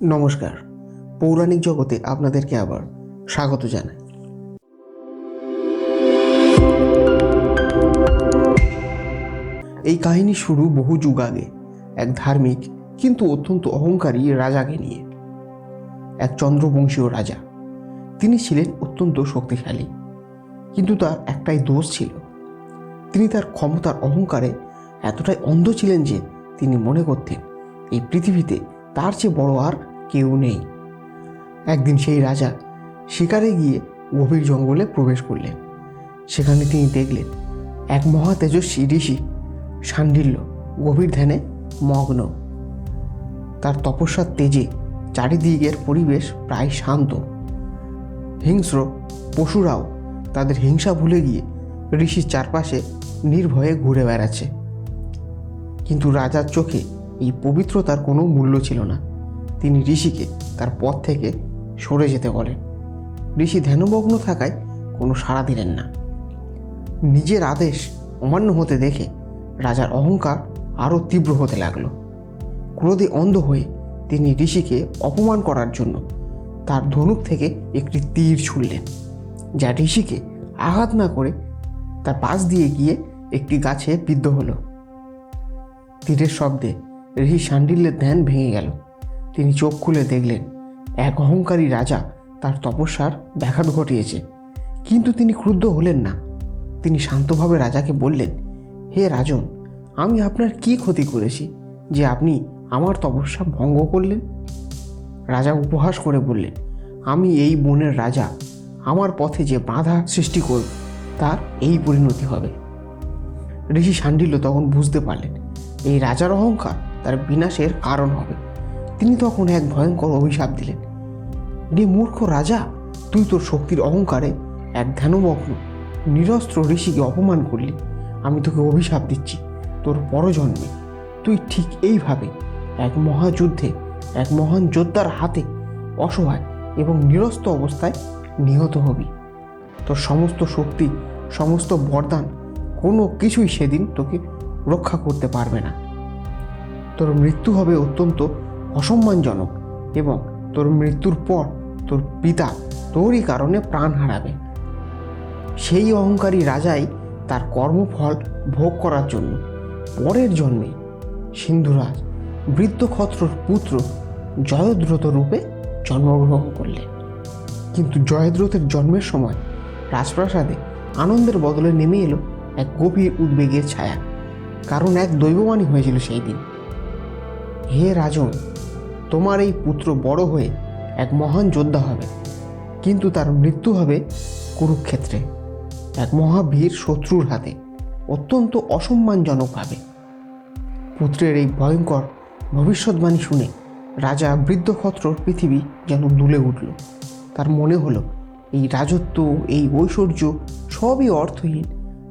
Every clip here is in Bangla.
নমস্কার, পৌরাণিক জগতে আপনাদেরকে আবার স্বাগত জানাই। এই কাহিনী শুরু বহু যুগ আগে এক ধার্মিক কিন্তু অত্যন্ত অহংকারী রাজাকে নিয়ে। এক চন্দ্রবংশীয় রাজা। তিনি ছিলেন অত্যন্ত শক্তিশালী, কিন্তু তার একটাই দোষ ছিল। তিনি তার ক্ষমতার অহংকারে এতটাই অন্ধ ছিলেন যে তিনি মনে করতেন এই পৃথিবীতে তার চেয়ে বড় আর কেউ নেই। একদিন সেই রাজা শিকারে গিয়ে গভীর জঙ্গলে প্রবেশ করলেন। সেখানে তিনি দেখলেন এক মহা তেজস্বী ঋষি শাণ্ডিল্য গভীর ধ্যানে মগ্ন। তার তপস্যার তেজে চারিদিকের পরিবেশ প্রায় শান্ত। হিংস্র পশুরাও তাদের হিংসা ভুলে গিয়ে ঋষির চারপাশে নির্ভয়ে ঘুরে বেড়াচ্ছে। কিন্তু রাজার চোখে এই পবিত্রতার কোনো মূল্য ছিল না। তিনি ঋষিকে তার পথ থেকে সরে যেতে বলেন। ঋষি ধ্যানমগ্ন থাকায় কোনো সাড়া দিলেন না। নিজের আদেশ অমান্য হতে দেখে রাজার অহংকার আরও তীব্র হতে লাগলো। ক্রোধে অন্ধ হয়ে তিনি ঋষিকে অপমান করার জন্য তার ধনুক থেকে একটি তীর ছুড়লেন, যা ঋষিকে আঘাত না করে তার পাশ দিয়ে গিয়ে একটি গাছে বিদ্ধ হলো। তীরের শব্দে ঋষি শাণ্ডিল্যের ধ্যান ভেঙে গেল। তিনি চোখ খুলে দেখলেন এক অহংকারী রাজা তার তপস্যার ব্যাঘাত ঘটিয়েছে। কিন্তু তিনি ক্রুদ্ধ হলেন না। তিনি শান্তভাবে রাজাকে বললেন, হে রাজন, আমি আপনার কি ক্ষতি করেছি যে আপনি আমার তপস্যা ভঙ্গ করলেন? রাজা উপহাস করে বললেন, আমি এই বনের রাজা। আমার পথে যে বাধা সৃষ্টি করবে তার এই পরিণতি হবে। ঋষি শাণ্ডিল্য তখন বুঝতে পারলেন এই রাজার অহংকার তার বিনাশের কারণ হবে। তিনি তখন এক ভয়ঙ্কর অভিশাপ দিলেন, রে মূর্খ রাজা, তুই তোর শক্তির অহংকারে এক ধ্যানমগ্ন নিরস্ত্র ঋষিকে অপমান করলি। আমি তোকে অভিশাপ দিচ্ছি, তোর পরজন্মে তুই ঠিক এইভাবে এক মহাযুদ্ধে এক মহান যোদ্ধার হাতে অসহায় এবং নিরস্ত্র অবস্থায় নিহত হবি। তোর সমস্ত শক্তি, সমস্ত বরদান, কোনো কিছুই সেদিন তোকে রক্ষা করতে পারবে না। তোর মৃত্যু হবে অত্যন্ত অসম্মানজনক এবং তোর মৃত্যুর পর তোর পিতা তোরই কারণে প্রাণ হারাবে। সেই অহংকারী রাজাই তার কর্মফল ভোগ করার জন্য পরের জন্মে সিন্ধুরাজ বৃদ্ধক্ষত্রর পুত্র জয়দ্রথ রূপে জন্মগ্রহণ করলেন। কিন্তু জয়দ্রথের জন্মের সময় রাজপ্রাসাদে আনন্দের বদলে নেমে এলো এক গভীর উদ্বেগের ছায়া। কারণ এক দৈববাণী হয়েছিল সেই দিন, হে রাজন, তোমার এই পুত্র বড় হয়ে এক মহান যোদ্ধা হবে, কিন্তু তার মৃত্যু হবে কুরুক্ষেত্রে এক মহাবীর শত্রুর হাতে, অত্যন্ত অসম্মানজনকভাবে। পুত্রের এই ভয়ঙ্কর ভবিষ্যৎবাণী শুনে রাজা বৃদ্ধক্ষত্রর পৃথিবী যেন দুলে উঠল। তার মনে হলো এই রাজত্ব, এই ঐশ্বর্য সবই অর্থহীন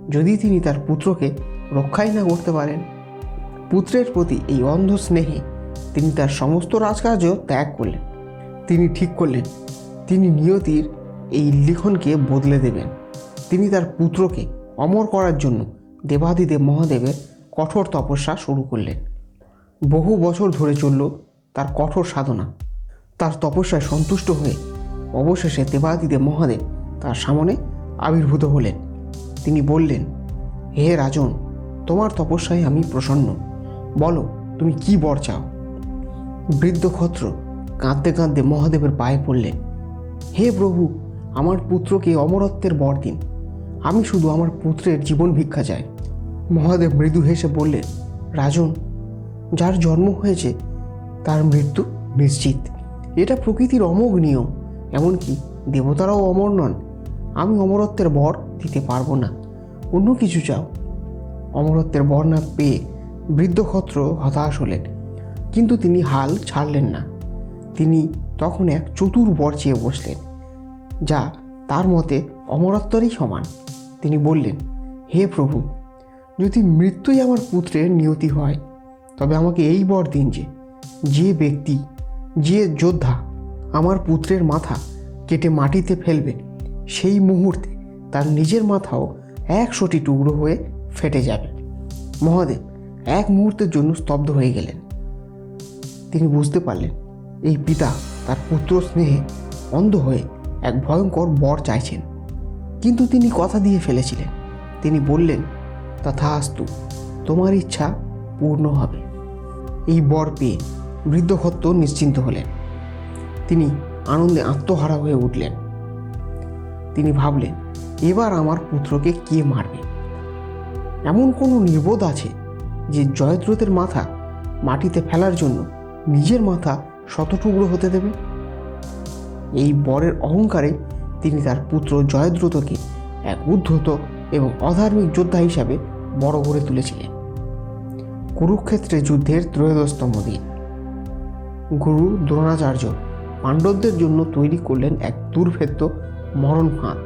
যদি তিনি তার পুত্রকে রক্ষাই না করতে পারেন। পুত্রের প্রতি এই অন্ধ স্নেহে তিনি তার সমস্ত রাজকার্য ত্যাগ করলেন। তিনি ঠিক করলেন তিনি নিয়তির এই লিখনকে বদলে দেবেন। তিনি তার পুত্রকে অমর করার জন্য দেবাদিদেব মহাদেবের কঠোর তপস্যা শুরু করলেন। বহু বছর ধরে চলল তার কঠোর সাধনা। তার তপস্যায় সন্তুষ্ট হয়ে অবশেষে দেবাদিদেব মহাদেব তার সামনে আবির্ভূত হলেন। তিনি বললেন, হে রাজন, তোমার তপস্যায় আমি প্রসন্ন। বলো, তুমি কি বর চাও? বৃদ্ধক্ষত্র কাঁদতে কাঁদতে মহাদেবের পায়ে পড়লেন, হে প্রভু, আমার পুত্রকে অমরত্বের বর দিন। আমি শুধু আমার পুত্রের জীবন ভিক্ষা চাই। মহাদেব মৃদু হেসে বললেন, রাজন, যার জন্ম হয়েছে তার মৃত্যু নিশ্চিত। এটা প্রকৃতির অমোঘ নিয়ম। এমনকি দেবতারাও অমর নন। আমি অমরত্বের বর দিতে পারবো না। অন্য কিছু চাও। অমরত্বের বর না পেয়ে বৃদ্ধক্ষত্র হতাশ হলেন, কিন্তু তিনি হাল ছাড়লেন না। তিনি তখন এক চতুর বর চেয়ে বসলেন, যা তার মতে অমরত্বেরই সমান। তিনি বললেন, হে প্রভু, যদি মৃত্যুই আমার পুত্রের নিয়তি হয়, তবে আমাকে এই বর দিন যে ব্যক্তি, যে যোদ্ধা আমার পুত্রের মাথা কেটে মাটিতে ফেলবে, সেই মুহূর্তে তার নিজের মাথাও 100টি টুকরো হয়ে ফেটে যাবে। মহাদেব এক মুহূর্তের জন্য স্তব্ধ হয়ে গেলেন। তিনি বুঝতে পারলেন এই পিতা তার পুত্র স্নেহে অন্ধ হয়ে এক ভয়ঙ্কর বর চাইছেন, কিন্তু তিনি কথা দিয়ে ফেলেছিলেন। তিনি বললেন, তথাস্তু, তোমার ইচ্ছা পূর্ণ হবে। এই বর পেয়ে বৃদ্ধ ক্ষত্র নিশ্চিন্ত হলেন। তিনি আনন্দে আত্মহারা হয়ে উঠলেন। তিনি ভাবলেন, এবার আমার পুত্রকে কে মারবে? এমন কোনো নির্বোধ আছে যে জয়দ্রথের মাথা মাটিতে ফেলার জন্য নিজের মাথা শতটুকরো হতে দেবে? এই বরের অহংকারে তিনি তার পুত্র জয়দ্রথকে এক উদ্ধত এবং অধার্মিক যোদ্ধা হিসাবে বড় করে তুলেছিলেন। কুরুক্ষেত্রে যুদ্ধের ত্রয়োদশতম দিন। গুরু দ্রোণাচার্য পাণ্ডবদের জন্য তৈরি করলেন এক দুর্ভেদ্য মরণ ফাঁদ,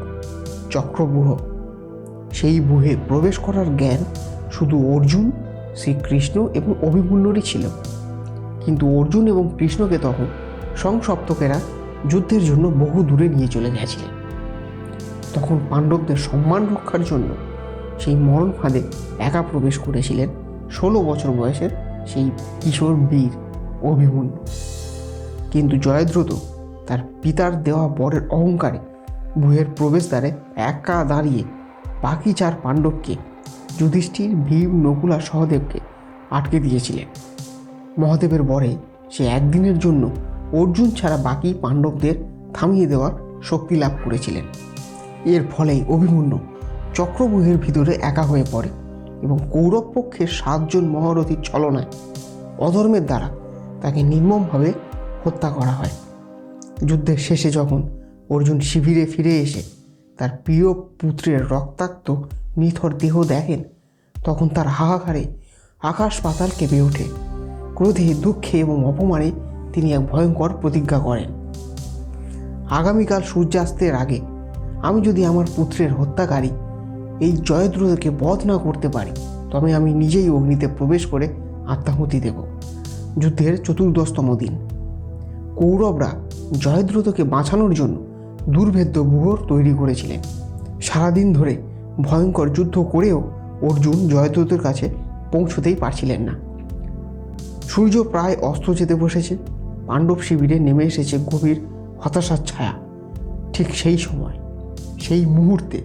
চক্রব্যূহ। সেই ব্যূহে প্রবেশ করার জ্ঞান শুধু অর্জুন, শ্রীকৃষ্ণ এবং অভিমন্যুরই ছিল। কিন্তু অর্জুন এবং কৃষ্ণকে তখন সংসপ্তকেরা যুদ্ধের জন্য বহু দূরে নিয়ে চলে গেছিলেন। তখন পাণ্ডবদের সম্মান রক্ষার জন্য সেই মরণ ফাঁদে একা প্রবেশ করেছিলেন 16 বছর বয়সের সেই কিশোর বীর অভিমন্যু। কিন্তু জয়দ্রথ তার পিতার দেওয়া বরের অহংকারে ব্যূহের প্রবেশদ্বারে একা দাঁড়িয়ে বাকি 4 পাণ্ডবকে, যুধিষ্ঠির, ভীম, নকুল আর সহদেবকে আটকে দিয়েছিলেন। মহাদেবের বরে সে একদিনের জন্য অর্জুন ছাড়া বাকি পাণ্ডবদের থামিয়ে দেওয়ার শক্তি লাভ করেছিলেন। এর ফলেই অভিমন্যু চক্রব্যূহের ভিতরে একা হয়ে পড়ে এবং কৌরব পক্ষের 7 জন মহারথীর ছলনায়, অধর্মের দ্বারা তাকে নির্মমভাবে হত্যা করা হয়। যুদ্ধের শেষে যখন অর্জুন শিবিরে ফিরে এসে তার প্রিয় পুত্রের রক্তাক্ত নিথর দেহ দেখেন, তখন তার হাহাকারে আকাশ পাতাল কেঁপে ওঠে। ক্রোধে, দুঃখে এবং অপমানে তিনি এক ভয়ঙ্কর প্রতিজ্ঞা করেন। আগামীকাল সূর্যাস্তের আগে আমি যদি আমার পুত্রের হত্যাকারী এই জয়দ্রথকে বধ না করতে পারি, তবে আমি নিজেই অগ্নিতে প্রবেশ করে আত্মাহুতি দেব। যুদ্ধের 14তম দিন। কৌরবরা জয়দ্রথকে বাঁচানোর জন্য দুর্ভেদ্য ব্যূহ তৈরি করেছিলেন। সারাদিন ধরে ভয়ঙ্কর যুদ্ধ করেও অর্জুন জয়দ্রথের কাছে পৌঁছতেই পারছিলেন না। সূর্য প্রায় অস্ত যেতে বসেছে। পাণ্ডব শিবিরে নেমে এসেছে গভীর হতাশার ছায়া। ঠিক সেই সময়, সেই মুহূর্তে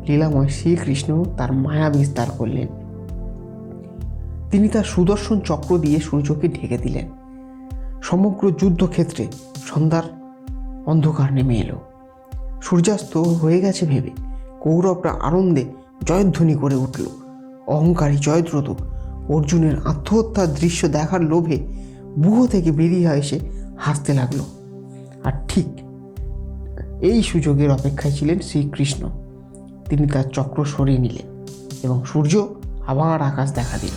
লীলাময় শ্রীকৃষ্ণ তার মায়া বিস্তার করলেন। তিনি তার সুদর্শন চক্র দিয়ে সূর্যকে ঢেকে দিলেন। সমগ্র যুদ্ধক্ষেত্রে সন্ধ্যার অন্ধকার নেমে এলো। সূর্যাস্ত হয়ে গেছে ভেবে কৌরবরা আনন্দে জয়ধ্বনি করে উঠল। অহংকারী জয়দ্রথ অর্জুনের আত্মহত্যার দৃশ্য দেখার লোভে ব্যূহ থেকে বেরিয়ে এসে হাসতে লাগলো। আর ঠিক এই সুযোগের অপেক্ষায় ছিলেন শ্রীকৃষ্ণ। তিনি তার চক্র সরিয়ে নিলেন এবং সূর্য আবার আকাশ দেখা দিল।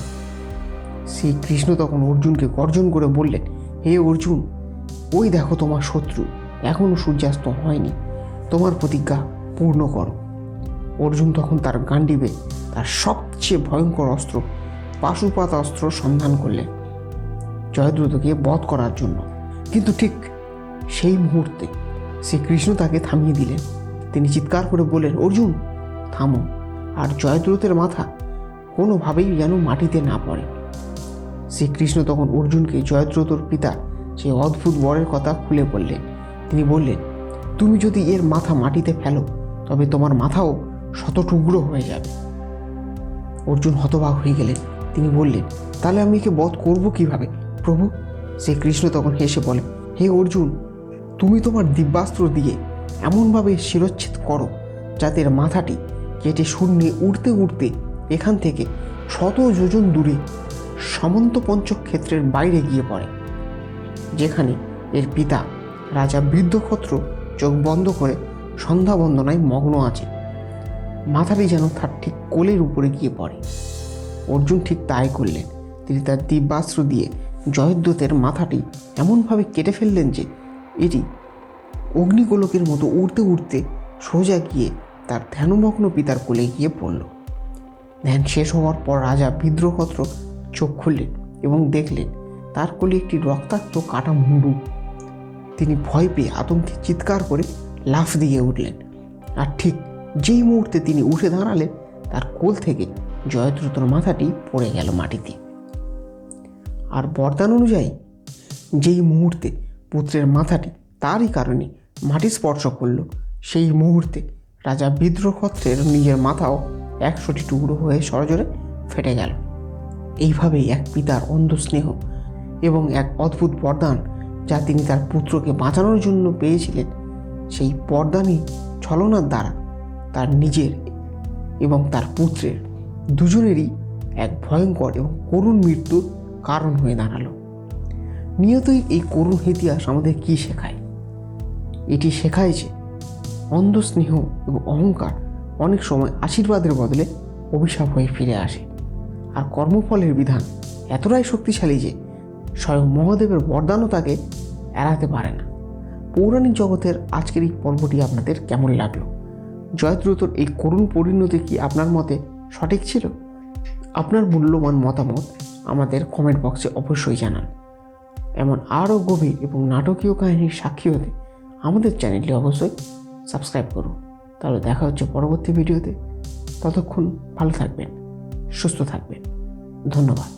শ্রীকৃষ্ণ তখন অর্জুনকে গর্জন করে বললেন, হে অর্জুন, ওই দেখো তোমার শত্রু, এখনও সূর্যাস্ত হয়নি, তোমার প্রতিজ্ঞা পূর্ণ করো। অর্জুন তখন তার গান্ডীবে তার সবচেয়ে ভয়ঙ্কর অস্ত্র পাশুপাত অস্ত্র সন্ধান করলেন জয়দ্রথকে বধ করার জন্য। কিন্তু ঠিক সেই মুহূর্তে শ্রীকৃষ্ণ তাকে থামিয়ে দিলেন। তিনি চিৎকার করে বললেন, অর্জুন, থামো, আর জয়দ্রথের মাথা কোনোভাবেই যেন মাটিতে না পড়ে। শ্রীকৃষ্ণ তখন অর্জুনকে জয়দ্রথর পিতা সেই অদ্ভুত বরের কথা খুলে বললেন। তিনি বললেন, তুমি যদি এর মাথা মাটিতে ফেলো, তবে তোমার মাথাও শতটুকরো হয়ে যাবে। অর্জুন হতবাক হয়ে গেলেন। তিনি বললেন, তাহলে আমি একে বধ করবো কিভাবে প্রভু? শ্রীকৃষ্ণ তখন হেসে বলেন, হে অর্জুন, তুমি তোমার দিব্যাস্ত্র দিয়ে এমনভাবে শিরচ্ছেদ করো যাতে এর মাথাটি কেটে শূন্যে উড়তে উড়তে এখান থেকে 100 যোজন দূরে সমন্ত পঞ্চক্ষেত্রের বাইরে গিয়ে পড়ে, যেখানে এর পিতা রাজা বৃদ্ধক্ষত্র চোখ বন্ধ করে সন্ধ্যা বন্দনায় মগ্ন আছে। মাথাটি যেন তার ঠিক কোলের উপরে গিয়ে পড়ে। অর্জুন ঠিক তাই করলেন। তিনি তার দিব্যাস্ত্র দিয়ে জয়দ্রথের মাথাটি এমনভাবে কেটে ফেললেন যে এটি অগ্নিগোলকের মতো উড়তে উড়তে সোজা গিয়ে তার ধ্যানমগ্ন পিতার কোলে গিয়ে পড়ল। ধ্যান শেষ হওয়ার পর রাজা বৃদ্ধক্ষত্র চোখ খুললেন এবং দেখলেন তার কোলে একটি রক্তাক্ত কাটা মুন্ডু। তিনি ভয় পেয়ে আতঙ্কে চিৎকার করে লাফ দিয়ে উঠলেন। আর ঠিক যেই মুহূর্তে তিনি উঠে দাঁড়ালেন, তার কোল থেকে জয়দ্রথর মাথাটি পড়ে গেল মাটিতে। আর বরদান অনুযায়ী যেই মুহূর্তে পুত্রের মাথাটি তারই কারণে মাটি স্পর্শ করল, সেই মুহূর্তে রাজা বিদ্রোহত্রের নিজের মাথাও 100টি টুকরো হয়ে সজোরে ফেটে গেল। এইভাবেই এক পিতার অন্ধ স্নেহ এবং এক অদ্ভুত বরদান যা তিনি তার পুত্রকে বাঁচানোর জন্য পেয়েছিলেন, সেই বরদানই ছলনার দ্বারা তার নিজের এবং তার পুত্রের দুজনেরই এক ভয়ঙ্কর এবং করুণ মৃত্যুর কারণ হয়ে দাঁড়ালো। নিয়তই এই করুণ ইতিহাস আমাদের কী শেখায়? এটি শেখায় যে অন্ধ স্নেহ এবং অহংকার অনেক সময় আশীর্বাদের বদলে অভিশাপ হয়ে ফিরে আসে, আর কর্মফলের বিধান এতটাই শক্তিশালী যে স্বয়ং মহাদেবের বরদানও তাকে এড়াতে পারে না। পৌরাণিক জগতের আজকের এই পর্বটি আপনাদের কেমন লাগলো? জয়দ্রথর এই করুণ পরিণতি কি আপনার মতে সঠিক ছিল? আপনার মূল্যবান মতামত আমাদের কমেন্ট বক্সে অবশ্যই জানান। এমন আরও গভীর এবং নাটকীয় কাহিনীর সাক্ষী হতে আমাদের চ্যানেলটি অবশ্যই সাবস্ক্রাইব করুন। তাহলে দেখা হচ্ছে পরবর্তী ভিডিওতে। ততক্ষণ ভালো থাকবেন, সুস্থ থাকবেন। ধন্যবাদ।